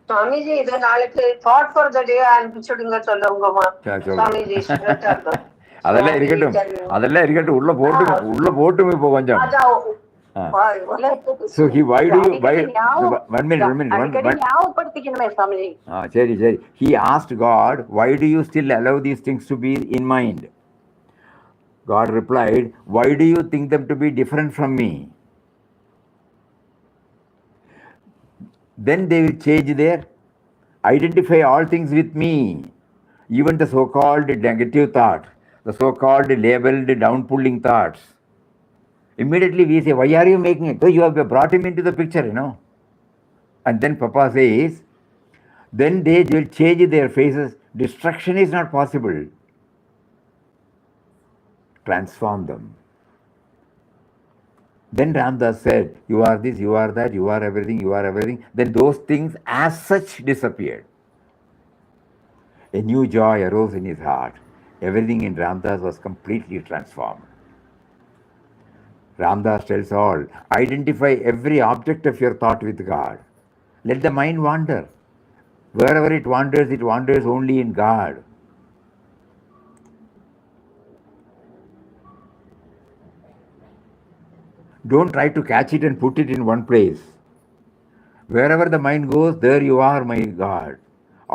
Speaker 3: Swamiji, இது நாளைக்கு thought for the day அனுப்பிச்சுடுங்க சொல்லுங்கம்மா. Swamiji,
Speaker 1: அதெல்லாம் இருக்கட்டும் உள்ள போட்டும் இப்போ கொஞ்சம். So why do you one minute. சரி. He asked God, "Why do you still allow these things to be in mind?" God replied, "Why do you think them to be different from me? Then they will change their identify all things with me, even the so-called negative thought, the so-called labeled down-pulling thoughts." Immediately we say, "Why are you making it?" So you have brought him into the picture, And then Papa says, then they will change their faces. Destruction is not possible. Transform them. Then Ramdas said, "You are this, you are that, you are everything, you are everything." Then those things as such disappeared. A new joy arose in his heart. Everything in Ramdas was completely transformed. Ramdas tells all, identify every object of your thought with God. Let the mind wander. Wherever it wanders only in God. Don't try to catch it and put it in one place. Wherever the mind goes, there you are, my God.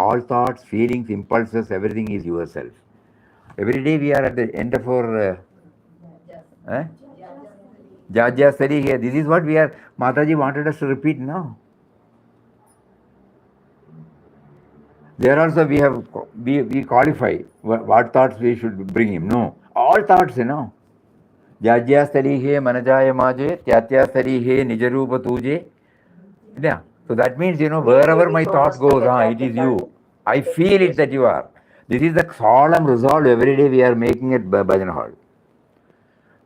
Speaker 1: All thoughts, feelings, impulses, everything is yourself. Every day we are at the end of our Jajja study here. This is what Mataji wanted us to repeat now. There also we qualify what thoughts we should bring him. No, all thoughts, Jajja study here, Manajaya Maje, Tyatya study here, Nijarupa Tuje. Yeah. So that means, wherever my thought goes, it is you. I feel it that you are. This is the solemn resolve every day we are making at Bhajan Hall.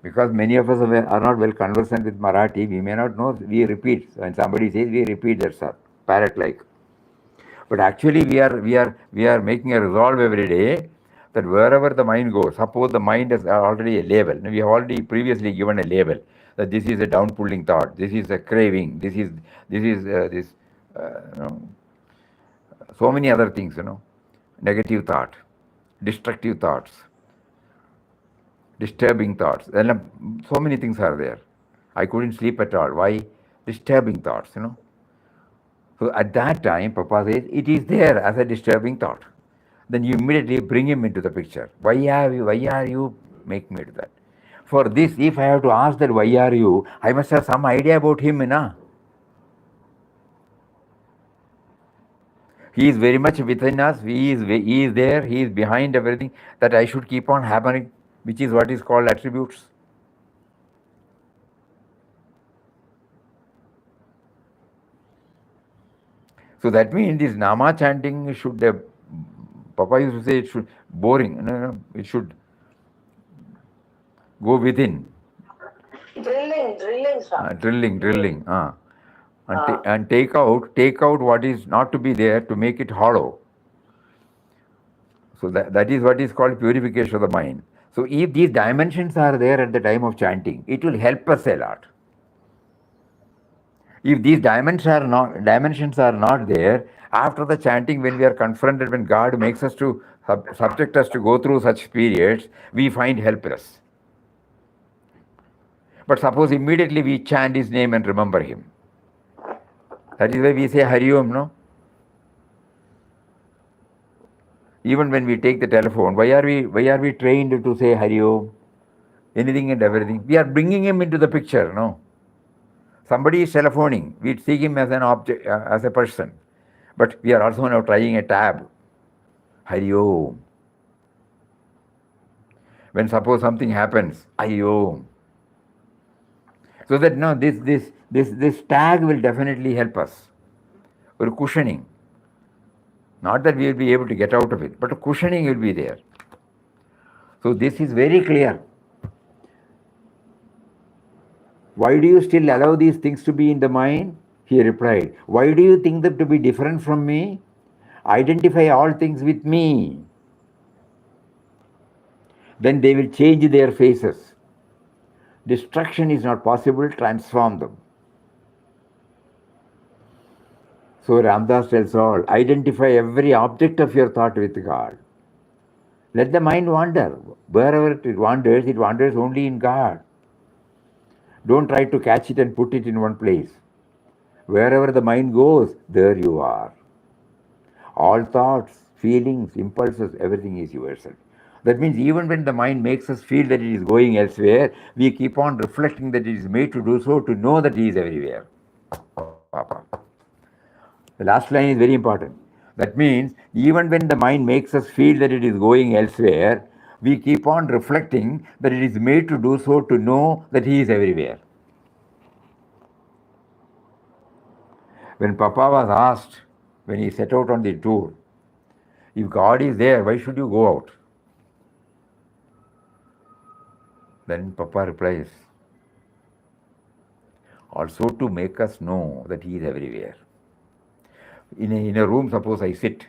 Speaker 1: Because many of us are not well conversant with Marathi, we may not know, we repeat. When somebody says, we repeat, that's parrot-like. But actually we are making a resolve every day that wherever the mind goes, suppose the mind is already a label. We have already previously given a label that this is a down-pulling thought, this is a craving, this is so many other things, negative thought, destructive thoughts, disturbing thoughts. So many things are there. I couldn't sleep at all. Why? Disturbing thoughts, So at that time, Papa says, it is there as a disturbing thought. then you immediately bring him into the picture. Why are you making me do that? For this, if I have to ask that why are you, I must have some idea about him, na? He is very much within us, he is there, he is behind everything, that I should keep on hammering, which is what is called attributes. So that means this Nama chanting should, Papa used to say it should boring, no, it should go within.
Speaker 3: Drilling, sir.
Speaker 1: Drilling. And take out what is not to be there to make it hollow. So that is what is called purification of the mind. So if these dimensions are there at the time of chanting, it will help us a lot. If these dimensions are not there, after the chanting, when we are confronted, when God makes us to subject us to go through such periods, we find helpless. But suppose immediately we chant his name and remember him. That is why we say Hari Om, no? Even when we take the telephone, why are we trained to say Hari Om? Anything and everything. We are bringing him into the picture, no? Somebody is telephoning. We see him as an object, as a person. But we are also now trying a tab. Hari Om. When suppose something happens, Hari Om. So that no, this tag will definitely help us. Or cushioning. Not that we will be able to get out of it, but a cushioning will be there. So this is very clear. Why do you still allow these things to be in the mind? He replied, why do you think them to be different from me? Identify all things with me. Then they will change their faces. Destruction is not possible, transform them. So Ramdas tells all, identify every object of your thought with God. Let the mind wander. Wherever it wanders only in God. Don't try to catch it and put it in one place. Wherever the mind goes, there you are. All thoughts, feelings, impulses, everything is yourself. That means even when the mind makes us feel that it is going elsewhere, we keep on reflecting that it is made to do so, to know that he is everywhere. Papa. The last line is very important. That means even when the mind makes us feel that it is going elsewhere, we keep on reflecting that it is made to do so, to know that he is everywhere. When Papa was asked, when he set out on the tour, if God is there, why should you go out? Then Papa replies, also to make us know that he is everywhere. In a room, suppose I sit,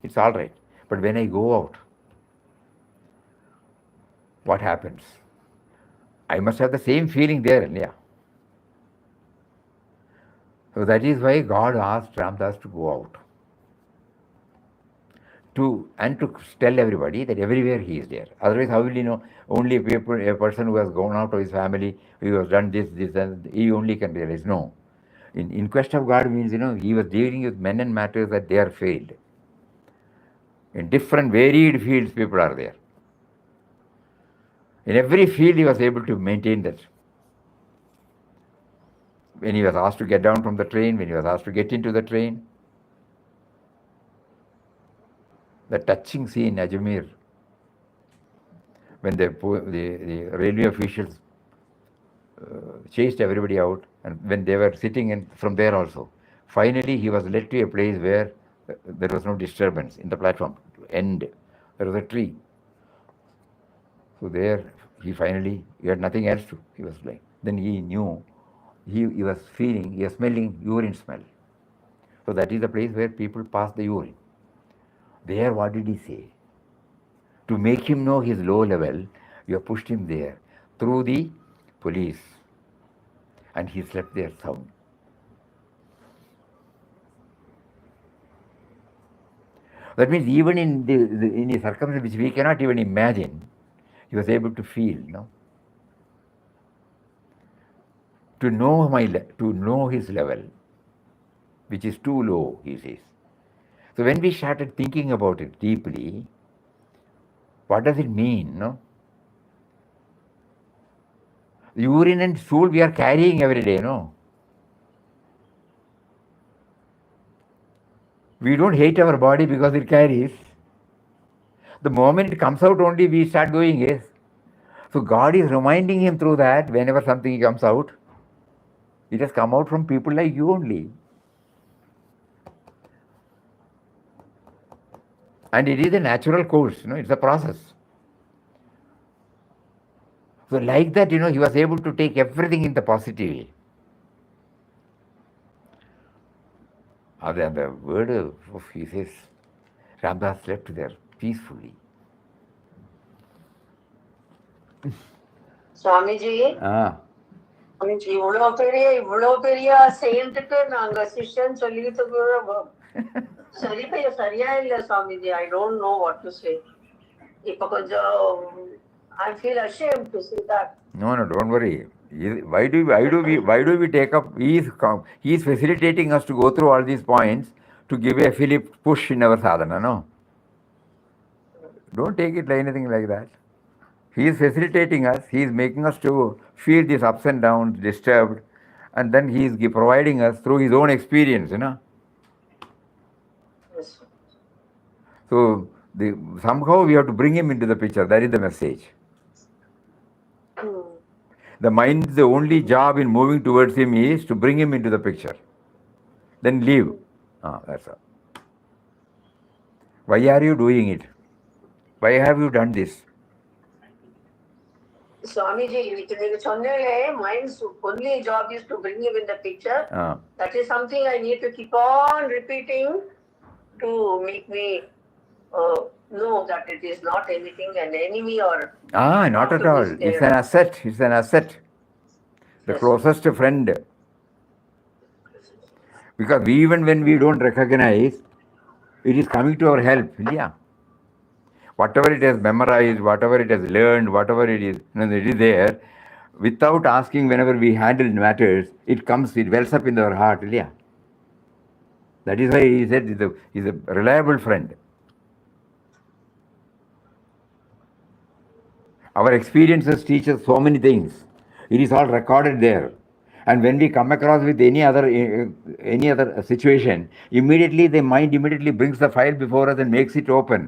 Speaker 1: it's all right. But when I go out, what happens? I must have the same feeling there, yeah. So that is why God asked Ramdas to go out. To tell everybody that everywhere he is there. Otherwise, how will he know? Only a person who has gone out of his family, who has done this, and he only can realize. No. In quest of God means, he was dealing with men and matters that they are failed. In different varied fields, people are there. In every field, he was able to maintain that. When he was asked to get down from the train, when he was asked to get into the train, the touching scene in Ajmer, when the railway officials chased everybody out, and when they were sitting from there also, finally he was led to a place where there was no disturbance in the platform end. There was a tree. So there he had nothing else to, he was like. Then he knew, he was smelling urine smell. So that is the place where people pass the urine. There, what did he say? To make him know his low level, you have pushed him there through the police, and he slept there sound. That means even in the circumstances which we cannot even imagine, he was able to feel, to know his level, which is too low, he says. So when we started thinking about it deeply, what does it mean? No? Urine and stool we are carrying every day, no? We don't hate our body because it carries. The moment it comes out only, we start doing it. So God is reminding him through that whenever something comes out, it has come out from people like you only. And it is a natural course, it's a process. So like that, he was able to take everything in the positive way. And the word of he says, Ramdas slept there peacefully.
Speaker 3: Swamiji, இவ்வளவு பெரிய செயின்ட்டுக்கு நாங்க சிஷ்யன் சொல்லிட்டு சரியா இல்ல Swamiji. I don't know what to say. இப்ப கொஞ்சம் I feel ashamed to say that.
Speaker 1: No, don't worry. Why do we take up? He is facilitating us to go through all these points to give a Philip push in our sadhana. No, don't take it like anything like that. He is facilitating us. He is making us to feel these ups and downs, disturbed, and then he is providing us through his own experience.
Speaker 3: Yes.
Speaker 1: So somehow we have to bring him into the picture. That is the message. The mind's the only job in moving towards him is to bring him into the picture. Then leave. That's all. Why are you doing it? Why have you done this?
Speaker 3: Swamiji, நீங்க சொன்னீங்களே, mind's only job is to bring him in the picture. That is something I need to keep on repeating to make me know that it is not anything an enemy or...
Speaker 1: not at all. It's an asset. It's an asset. The closest friend. Because even when we don't recognize, it is coming to our help. Yeah. Whatever it has memorized, whatever it has learned, whatever it is, it is there. Without asking, whenever we handle matters, it wells up in our heart. Yeah. That is why he said he's a reliable friend. Our experiences teach us so many things. It is all recorded there. And when we come across with any other situation, immediately the mind immediately brings the file before us and makes it open.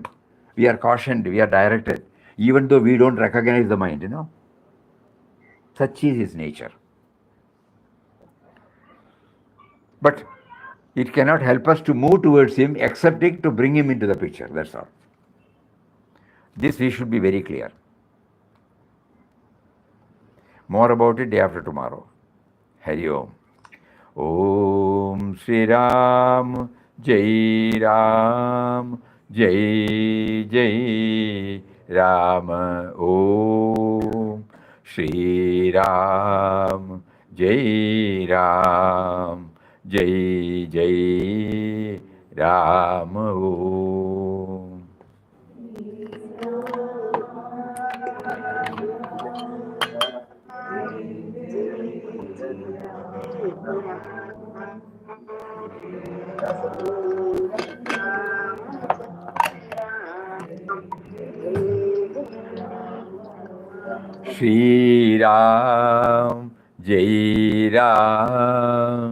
Speaker 1: We are cautioned, we are directed, even though we don't recognize the mind, Such is his nature. But it cannot help us to move towards him, excepting to bring him into the picture. That's all. This we should be very clear. More about it day after tomorrow. Hari Om. Om Shri Ram, Jai Ram, Jai Jai Ram. Om Shri Ram, Jai Ram, Jai Jai Ram. Om. Shri Ram, Jai Ram,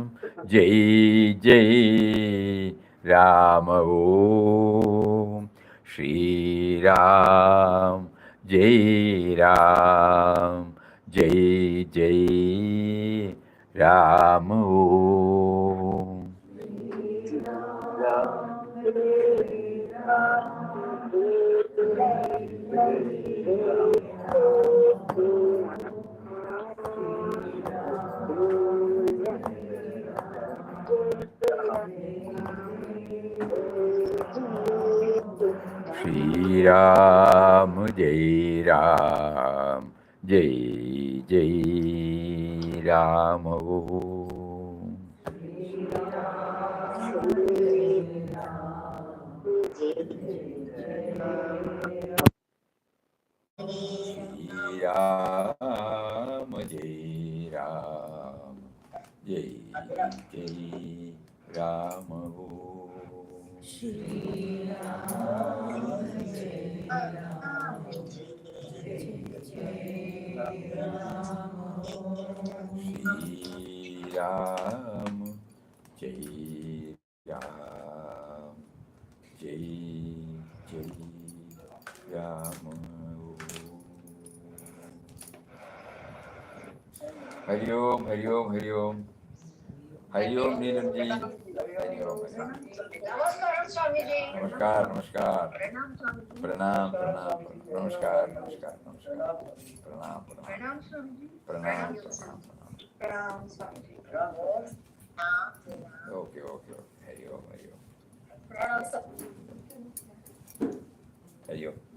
Speaker 1: Jai Jai Ram. Om Shri Ram, Jai Ram, Jai Jai Ram. Om. Shri Ram, Jai Ram, Jai Jai Ram. Om. Jai Ram, Jai Ram, Jai Jai Ram. Ram, Jai Ram, Jai Jai Ram. Hari Om, Hari Om, Hari Om. Hari Om, Neelam ji. Hari Om, Hari Om.
Speaker 3: Namaskaram, Swamiji.
Speaker 1: Namaskar, namaskar. Pranam, pranam, pranam. Namaskar, namaskar, namaskar. Pranam, pranam.
Speaker 2: Pranam, Swamiji.
Speaker 1: Pranam, pranam, pranam.
Speaker 2: Pranam, Swamiji.
Speaker 1: Okay, okay, okay. Hari Om, Hari Om. Hari Om.